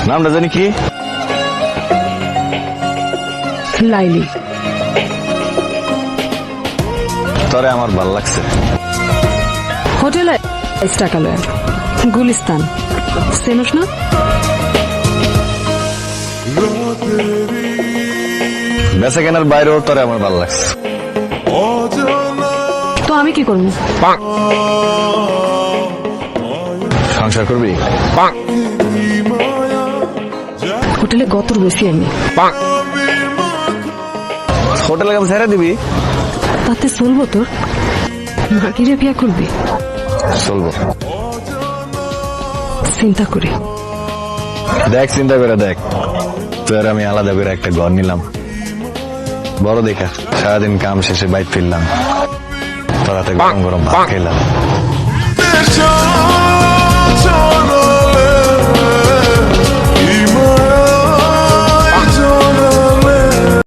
নামটা জানি কি? লাইলি। তরে আমার ভাল লাগছে। হোটেলে টাকা লয়, গুলিস্তান চেনস না? বেচা কেনার বাইরেও তরে আমার ভাল লাগছে। তো আমি কি করবো? সংসার করবি? হোটেলে গতর বেশি আমি। হোটেলে কাম ছেড়ে দিবি? তাতে চলবো তোর? মাকিরে বিয়া করবি? চলবো। চিন্তা করি। দেখ চিন্তা করে দেখ, তোর আমি আলাদা করে একটা ঘর নিলাম, বড় দেখা। সারাদিন কাম শেষে বাইক ফিরলাম, তোর হাতে গরম গরম ভাত খেলাম।